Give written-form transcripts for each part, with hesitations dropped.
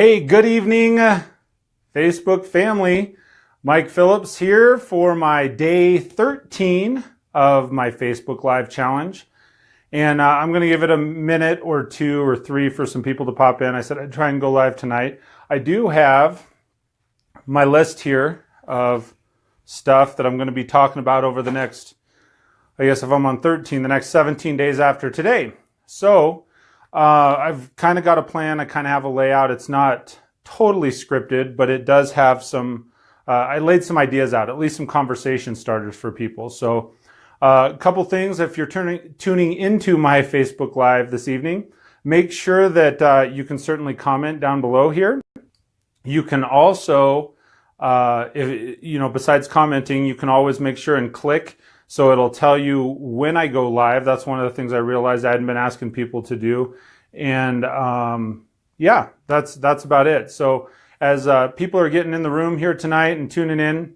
Hey, good evening, Facebook family. Mike Phillips here for my day 13 of my Facebook Live challenge. And I'm going to give it a minute or two or three for some people to pop in. I said I'd try and go live tonight. I do have my list here of stuff that I'm going to be talking about over the next, I guess if I'm on 13, the next 17 days after today. So I've kind of got a plan. I kind of have a layout. It's not totally scripted, but it does have some, I laid some ideas out, at least some conversation starters for people. So a couple things, if you're tuning into my Facebook Live this evening, make sure that you can certainly comment down below here. You can also, besides commenting, you can always make sure and click so it'll tell you when I go live. That's one of the things I realized I hadn't been asking people to do. And yeah, that's about it. So as people are getting in the room here tonight and tuning in,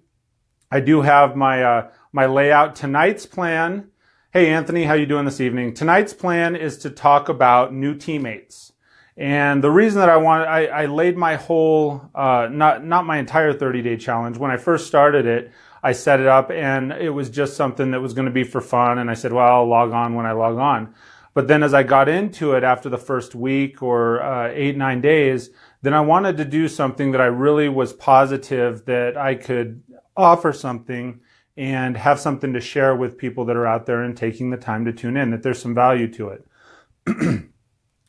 I do have my my layout. Tonight's plan. Hey Anthony, how you doing this evening? Tonight's plan is to talk about new teammates. And the reason that I laid my whole, not my entire 30-day challenge. When I first started it, I set it up and it was just something that was going to be for fun. And I said, well, I'll log on when I log on. But then as I got into it after the first week or 8-9 days, then I wanted to do something that I really was positive that I could offer something and have something to share with people that are out there and taking the time to tune in, that there's some value to it.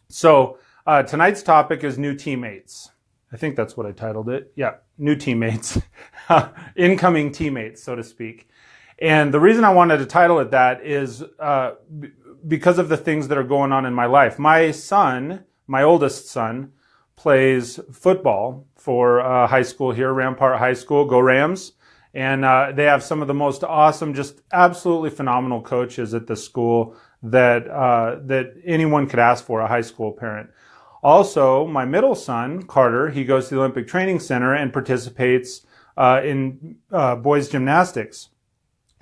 So tonight's topic is new teammates. I think that's what I titled it. Yeah, new teammates, incoming teammates, so to speak. And the reason I wanted to title it that is because of the things that are going on in my life. My son, my oldest son, plays football for high school here, Rampart High School, Go Rams. And they have some of the most awesome, just absolutely phenomenal coaches at the school that anyone could ask for, a high school parent. Also, my middle son, Carter, he goes to the Olympic Training Center and participates in boys gymnastics.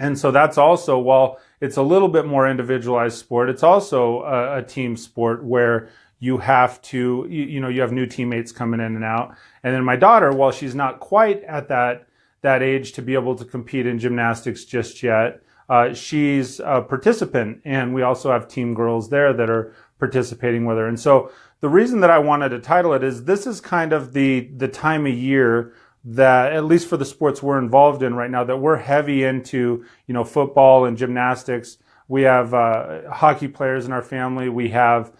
And so that's also, while it's a little bit more individualized sport, it's also a team sport where you have to, you have new teammates coming in and out. And then my daughter, while she's not quite at that age to be able to compete in gymnastics just yet, she's a participant. And we also have team girls there that are participating with her. And so the reason that I wanted to title it is this is kind of the time of year that, at least for the sports we're involved in right now, that we're heavy into, football and gymnastics. We have hockey players in our family. We have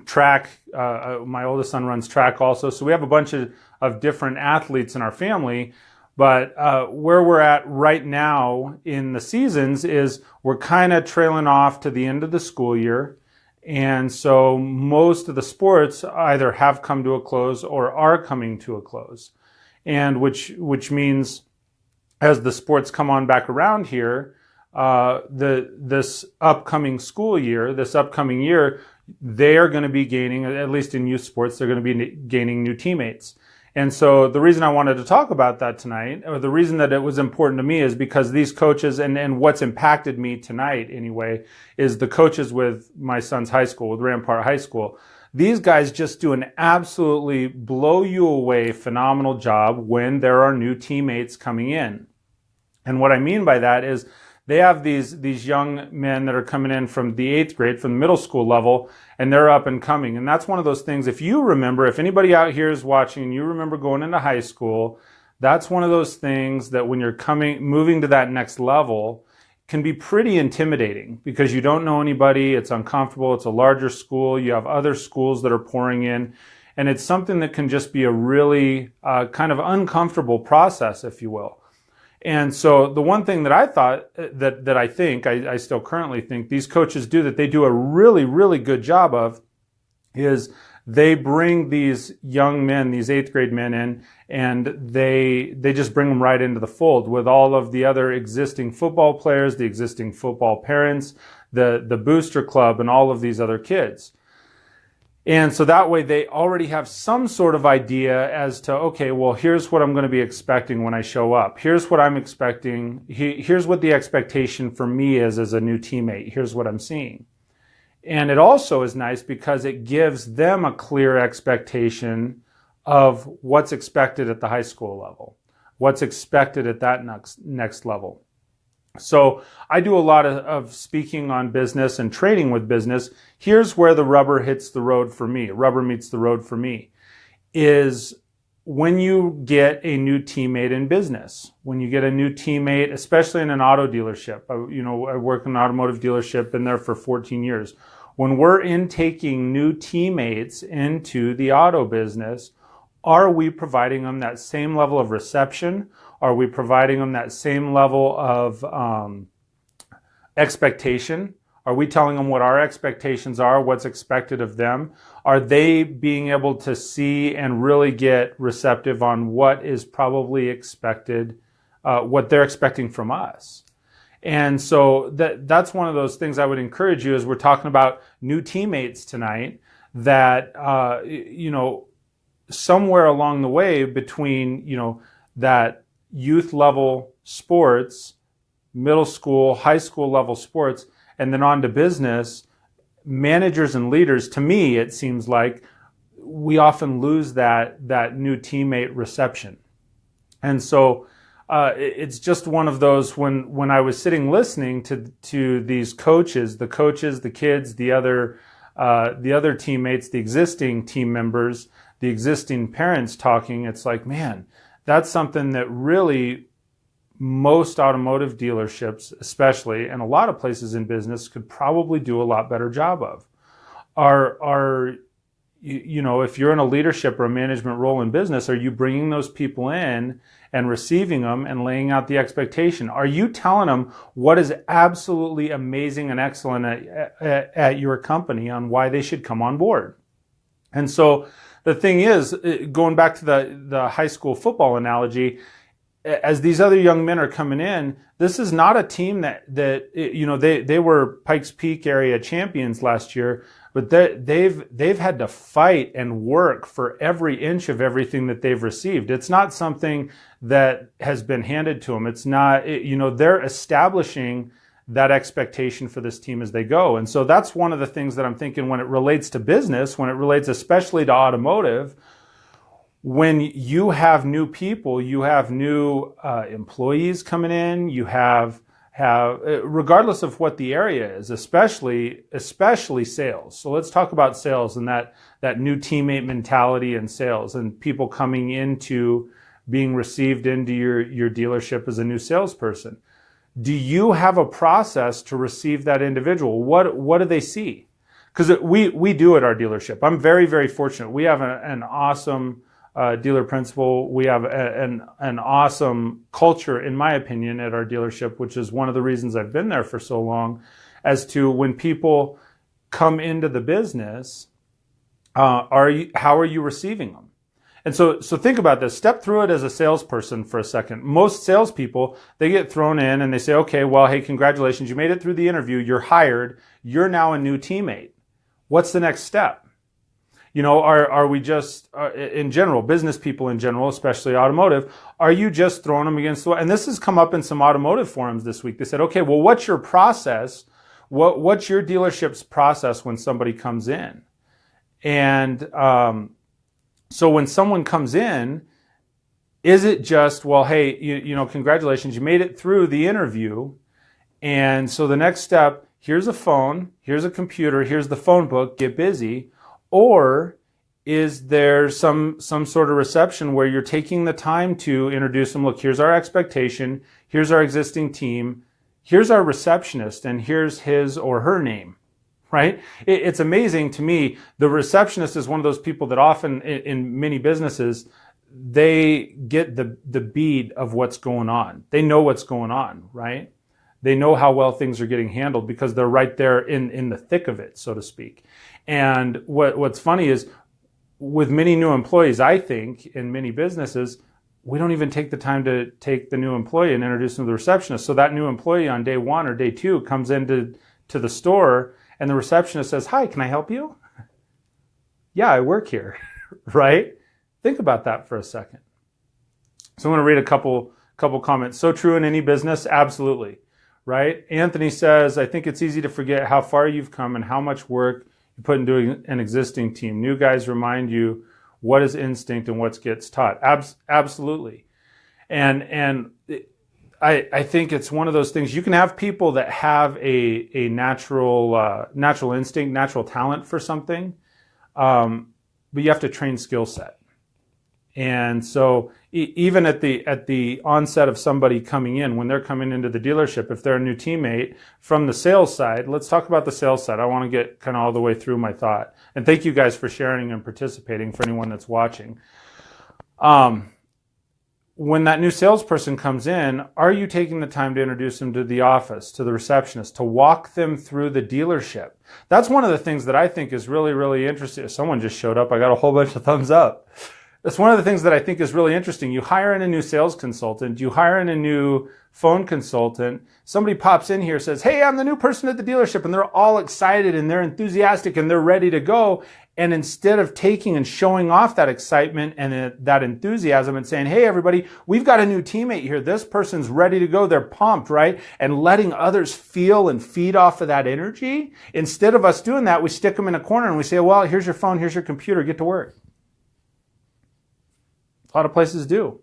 track. My oldest son runs track also. So we have a bunch of different athletes in our family. But where we're at right now in the seasons is we're kind of trailing off to the end of the school year. And so most of the sports either have come to a close or are coming to a close. And which means as the sports come on back around here, this upcoming school year, this upcoming year, they are going to be gaining, at least in youth sports, they're going to be gaining new teammates. And so the reason I wanted to talk about that tonight, or the reason that it was important to me, is because these coaches, and what's impacted me tonight anyway, is the coaches with my son's high school, with Rampart High School. These guys just do an absolutely blow you away phenomenal job when there are new teammates coming in. And what I mean by that is they have these young men that are coming in from the 8th grade, from the middle school level, and they're up and coming. And that's one of those things, if you remember, if anybody out here is watching and you remember going into high school, that's one of those things that when you're moving to that next level can be pretty intimidating because you don't know anybody, it's uncomfortable, it's a larger school, you have other schools that are pouring in, and it's something that can just be a really kind of uncomfortable process, if you will. And so the one thing that I thought that I think, I still currently think these coaches do, that they do a really, really good job of, is they bring these young men, these 8th grade men in, and they just bring them right into the fold with all of the other existing football players, the existing football parents, the booster club, and all of these other kids. And so that way they already have some sort of idea as to, okay, well, here's what I'm going to be expecting when I show up. Here's what I'm expecting. Here's what the expectation for me is as a new teammate. Here's what I'm seeing. And it also is nice because it gives them a clear expectation of what's expected at the high school level, what's expected at that next level. So I do a lot of speaking on business and training with business. Here's where the rubber hits the road for me, rubber meets the road for me, is when you get a new teammate in business, when you get a new teammate, especially in an auto dealership. I work in an automotive dealership, been there for 14 years. When we're intaking new teammates into the auto business, are we providing them that same level of reception? Are we providing them that same level of expectation? Are we telling them what our expectations are, what's expected of them? Are they being able to see and really get receptive on what is probably expected, what they're expecting from us? And so that's one of those things I would encourage you as we're talking about new teammates tonight, that, somewhere along the way between, that youth level sports, middle school, high school level sports, and then on to business, managers and leaders, to me, it seems like we often lose that new teammate reception. And so it's just one of those, when I was sitting listening to these coaches, the kids, the other teammates, the existing team members, the existing parents talking, it's like, man, that's something that really most automotive dealerships, especially, and a lot of places in business, could probably do a lot better job of. If you're in a leadership or a management role in business, are you bringing those people in and receiving them and laying out the expectation? Are you telling them what is absolutely amazing and excellent at your company on why they should come on board? And so the thing is, going back to the high school football analogy, as these other young men are coming in, this is not a team that they were Pikes Peak area champions last year, but they've had to fight and work for every inch of everything that they've received. It's not something that has been handed to them. It's not, they're establishing that expectation for this team as they go. And so that's one of the things that I'm thinking when it relates to business, when it relates especially to automotive. When you have new people, you have new employees coming in, you have regardless of what the area is, especially sales. So let's talk about sales and that new teammate mentality in sales, and people coming into being received into your dealership as a new salesperson. Do you have a process to receive that individual? What do they see? Because we do at our dealership. I'm very, very fortunate. We have an awesome dealer principal. We have an awesome culture, in my opinion, at our dealership, which is one of the reasons I've been there for so long, as to when people come into the business, how are you receiving them? And so think about this. Step through it as a salesperson for a second. Most salespeople, they get thrown in and they say, okay, well, hey, congratulations. You made it through the interview. You're hired. You're now a new teammate. What's the next step? Are we just, in general, business people in general, especially automotive, are you just throwing them against the wall? And this has come up in some automotive forums this week. They said, okay, well, what's your process? What's your dealership's process when somebody comes in? And so when someone comes in, is it just, well, hey, congratulations, you made it through the interview. And so the next step, here's a phone, here's a computer, here's the phone book, get busy. Or is there some sort of reception where you're taking the time to introduce them? Look, here's our expectation. Here's our existing team. Here's our receptionist, and here's his or her name, right? It's amazing to me. The receptionist is one of those people that often in many businesses, they get the bead of what's going on. They know what's going on, right? They know how well things are getting handled because they're right there in the thick of it, so to speak. And what's funny is with many new employees, I think in many businesses, we don't even take the time to take the new employee and introduce them to the receptionist. So that new employee on day 1 or day 2 comes into the store and the receptionist says, hi, can I help you? Yeah, I work here, right? Think about that for a second. So I'm going to read a couple comments. So true in any business? Absolutely. right? Anthony says, I think it's easy to forget how far you've come and how much work you put into an existing team. New guys remind you what is instinct and what gets taught. Absolutely. And I think it's one of those things. You can have people that have a natural instinct, natural talent for something, but you have to train skill set. And so even at the onset of somebody coming in, when they're coming into the dealership, if they're a new teammate from the sales side, let's talk about the sales side. I want to get kind of all the way through my thought. And thank you guys for sharing and participating, for anyone that's watching. When that new salesperson comes in, are you taking the time to introduce them to the office, to the receptionist, to walk them through the dealership? That's one of the things that I think is really, really interesting. Someone just showed up. I got a whole bunch of thumbs up. That's one of the things that I think is really interesting. You hire in a new sales consultant, you hire in a new phone consultant, somebody pops in here, says, hey, I'm the new person at the dealership, and they're all excited and they're enthusiastic and they're ready to go. And instead of taking and showing off that excitement and that enthusiasm and saying, hey, everybody, we've got a new teammate here. This person's ready to go. They're pumped, right? And letting others feel and feed off of that energy. Instead of us doing that, we stick them in a corner and we say, well, here's your phone, here's your computer, get to work. A lot of places do.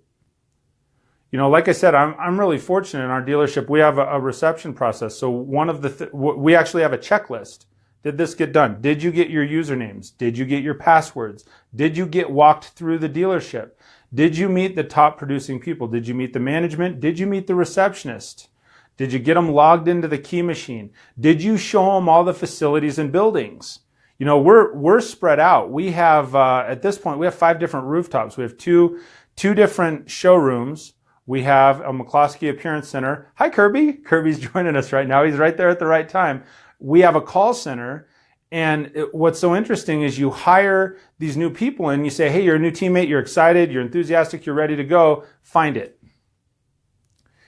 You know, like I said, I'm really fortunate in our dealership. We have a reception process. So one of we actually have a checklist. Did this get done? Did you get your usernames? Did you get your passwords? Did you get walked through the dealership? Did you meet the top producing people? Did you meet the management? Did you meet the receptionist? Did you get them logged into the key machine? Did you show them all the facilities and buildings? You know, we're spread out. We have, at this point, we have 5 different rooftops. We have two different showrooms. We have a McCloskey Appearance Center. Hi, Kirby. Kirby's joining us right now. He's right there at the right time. We have a call center. And what's so interesting is you hire these new people and you say, hey, you're a new teammate. You're excited. You're enthusiastic. You're ready to go. Find it.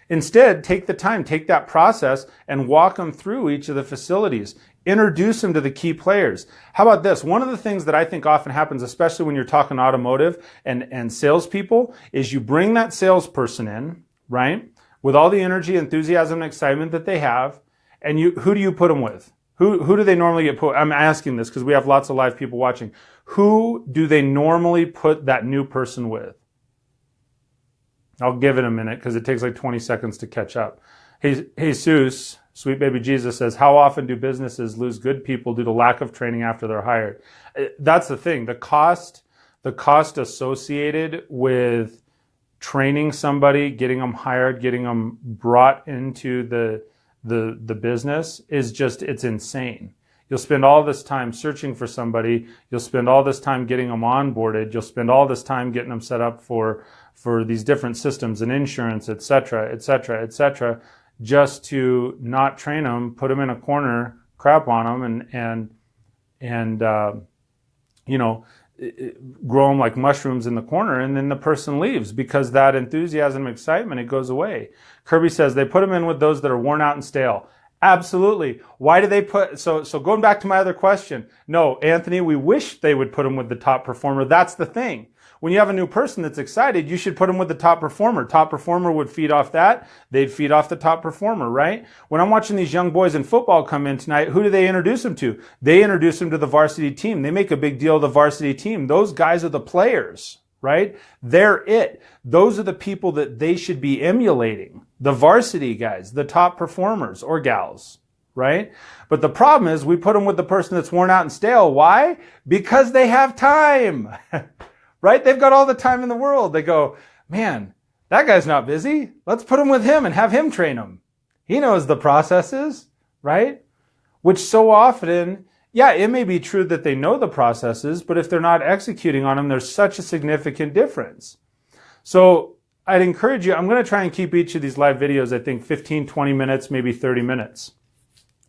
Instead, take the time, take that process and walk them through each of the facilities. Introduce them to the key players. How about this? One of the things that I think often happens, especially when you're talking automotive and salespeople, is you bring that salesperson in, right, with all the energy, enthusiasm, and excitement that they have, and who do you put them with? Who do they normally get put? I'm asking this because we have lots of live people watching. Who do they normally put that new person with? I'll give it a minute because it takes like 20 seconds to catch up. Hey, Jesus, Sweet Baby Jesus says, how often do businesses lose good people due to lack of training after they're hired? That's the thing. The cost associated with training somebody, getting them hired, getting them brought into the business is just, it's insane. You'll spend all this time searching for somebody. You'll spend all this time getting them onboarded. You'll spend all this time getting them set up for these different systems and insurance, et cetera, et cetera, et cetera, just to not train them, put them in a corner, crap on them, and you know, grow them like mushrooms in the corner, and then the person leaves because that enthusiasm, excitement, it goes away. Kirby says they put them in with those that are worn out and stale. Absolutely. Why do they put, so going back to my other question, no, Anthony, we wish they would put them with the top performer. That's the thing. When you have a new person that's excited, you should put them with the top performer. Top performer would feed off that. They'd feed off the top performer, right? When I'm watching these young boys in football come in tonight, who do they introduce them to? They introduce them to the varsity team. They make a big deal of the varsity team. Those guys are the players, right? They're it. Those are the people that they should be emulating. The varsity guys, the top performers or gals, right? But the problem is we put them with the person that's worn out and stale. Why? Because they have time. Right? They've got all the time in the world. They go, man, that guy's not busy. Let's put him with him and have him train him. He knows the processes, right? Which so often, yeah, it may be true that they know the processes, but if they're not executing on them, there's such a significant difference. So I'd encourage you, I'm going to try and keep each of these live videos, I think 15, 20 minutes, maybe 30 minutes,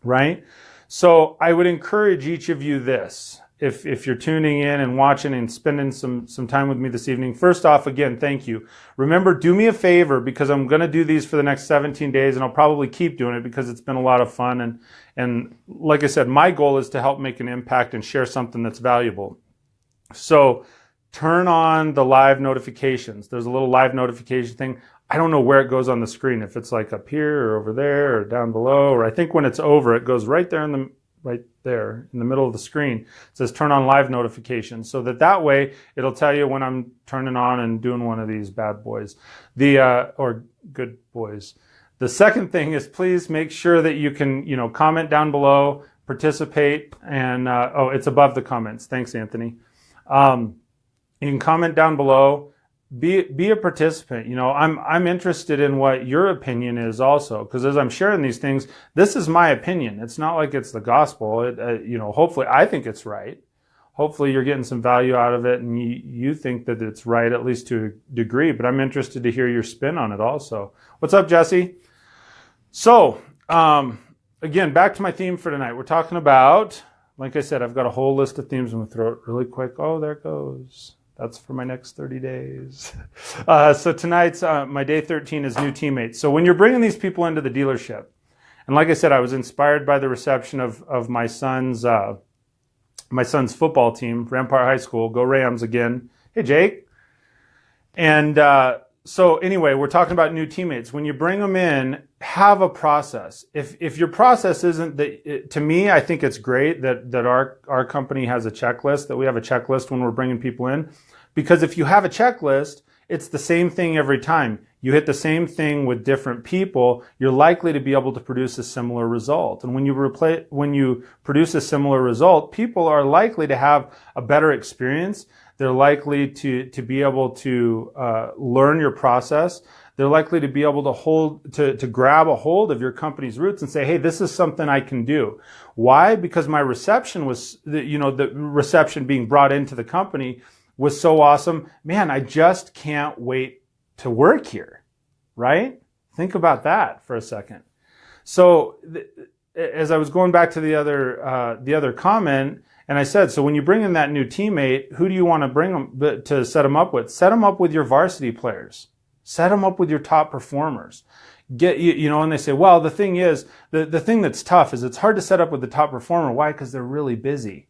right? So I would encourage each of you this. If you're tuning in and watching and spending some time with me this evening, first off, again, thank you. Remember, do me a favor because I'm going to do these for the next 17 days and I'll probably keep doing it because it's been a lot of fun. And like I said, my goal is to help make an impact and share something that's valuable. So turn on the live notifications. There's a little live notification thing. I don't know where it goes on the screen, if it's like up here or over there or down below, or I think when it's over, it goes right there in the middle of the screen. It says turn on live notifications, so that way it'll tell you when I'm turning on and doing one of these bad boys, or good boys. The second thing is, please make sure that you can, comment down below, participate, and it's above the comments. Thanks, Anthony. You can comment down below. Be a participant. I'm interested in what your opinion is also, because as I'm sharing these things, this is my opinion. It's not like it's the gospel. Hopefully I think it's right. Hopefully you're getting some value out of it, and you think that it's right, at least to a degree. But I'm interested to hear your spin on it also. What's up, Jesse? So again, back to my theme for tonight. We're talking about, like I said, I've got a whole list of themes. I'm going to throw it really quick. Oh, there it goes. That's for my next 30 days. So tonight's, my day 13 is new teammates. So when you're bringing these people into the dealership, and like I said, I was inspired by the reception of my son's football team, Rampart High School. Go Rams again. Hey, Jake. And so anyway, we're talking about new teammates. When you bring them in, have a process. If your process isn't to me, I think it's great that our company has a checklist, that we have a checklist when we're bringing people in. Because if you have a checklist, it's the same thing every time. You hit the same thing with different people, you're likely to be able to produce a similar result. And when you produce a similar result, people are likely to have a better experience. They're likely to be able to learn your process. They're likely to be able to grab a hold of your company's roots and say, hey, this is something I can do. Why? Because my reception was, the reception being brought into the company was so awesome. Man, I just can't wait to work here, right? Think about that for a second. So as I was going back to the other comment, and I said, so when you bring in that new teammate, who do you want to bring them to set them up with? Set them up with your varsity players. Set them up with your top performers. And they say, well, the thing is, the thing that's tough is it's hard to set up with the top performer. Why? Because they're really busy.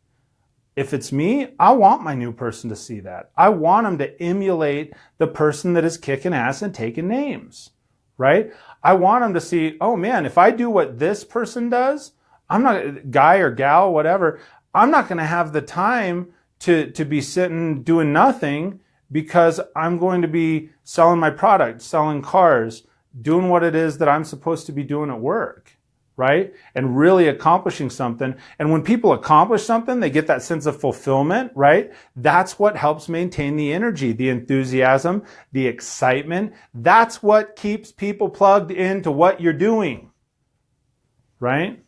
If it's me, I want my new person to see that. I want them to emulate the person that is kicking ass and taking names, right? I want them to see, oh man, if I do what this person does, I'm not, guy or gal, whatever, I'm not going to have the time to be sitting doing nothing, because I'm going to be selling my product, selling cars, doing what it is that I'm supposed to be doing at work, right? And really accomplishing something. And when people accomplish something, they get that sense of fulfillment, right? That's what helps maintain the energy, the enthusiasm, the excitement. That's what keeps people plugged into what you're doing, right?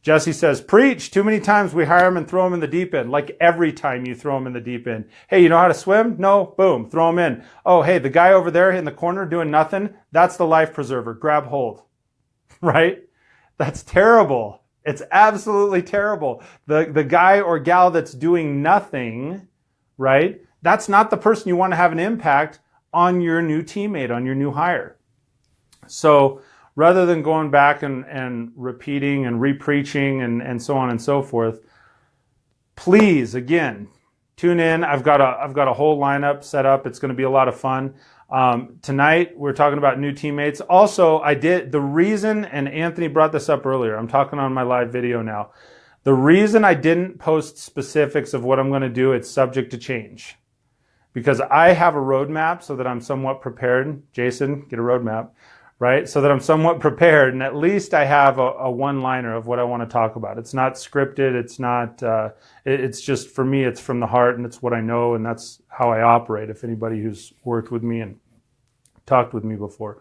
Jesse says, preach. Too many times we hire them and throw them in the deep end. Like every time you throw them in the deep end. Hey, you know how to swim? No? Boom. Throw them in. Oh, hey, the guy over there in the corner doing nothing, that's the life preserver. Grab hold. Right? That's terrible. It's absolutely terrible. The guy or gal that's doing nothing, right? That's not the person you want to have an impact on your new teammate, on your new hire. So rather than going back and repeating and re-preaching and so on and so forth, please, again, tune in. I've got a whole lineup set up. It's going to be a lot of fun. Tonight, we're talking about new teammates. Also, the reason, and Anthony brought this up earlier, I'm talking on my live video now. The reason I didn't post specifics of what I'm going to do, it's subject to change. Because I have a roadmap so that I'm somewhat prepared. Jason, get a roadmap. Right? So that I'm somewhat prepared, and at least I have a one-liner of what I want to talk about. It's not scripted. It's not, it's just, for me, it's from the heart, and it's what I know, and that's how I operate, if anybody who's worked with me and talked with me before.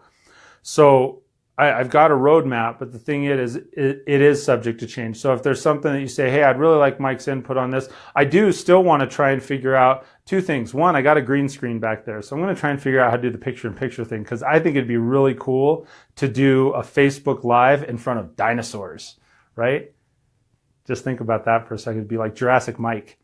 So I've got a roadmap, but the thing it is subject to change. So if there's something that you say, hey, I'd really like Mike's input on this, I do still want to try and figure out two things. One, I got a green screen back there, so I'm going to try and figure out how to do the picture-in-picture thing, because I think it'd be really cool to do a Facebook Live in front of dinosaurs, right? Just think about that for a second. It'd be like Jurassic Mike.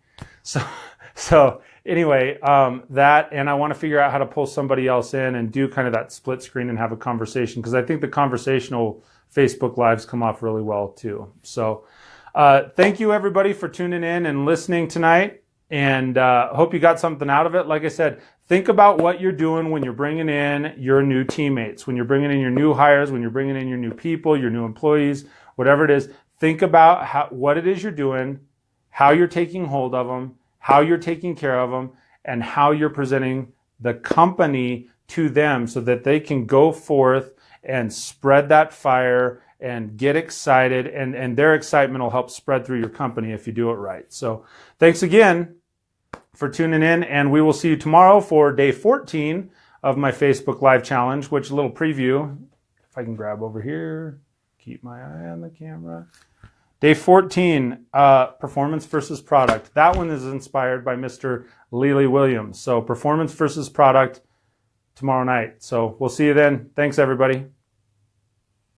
So anyway, that, and I want to figure out how to pull somebody else in and do kind of that split screen and have a conversation, because I think the conversational Facebook Lives come off really well too. So thank you everybody for tuning in and listening tonight. And hope you got something out of it. Like I said, think about what you're doing when you're bringing in your new teammates, when you're bringing in your new hires, when you're bringing in your new people, your new employees, whatever it is. Think about what it is you're doing, how you're taking hold of them, how you're taking care of them, and how you're presenting the company to them so that they can go forth and spread that fire and get excited, and their excitement will help spread through your company if you do it right. So thanks again for tuning in, and we will see you tomorrow for day 14 of my Facebook Live Challenge, which a little preview, if I can grab over here, keep my eye on the camera. Day 14, performance versus product. That one is inspired by Mr. Lely Williams. So performance versus product tomorrow night. So we'll see you then. Thanks, everybody.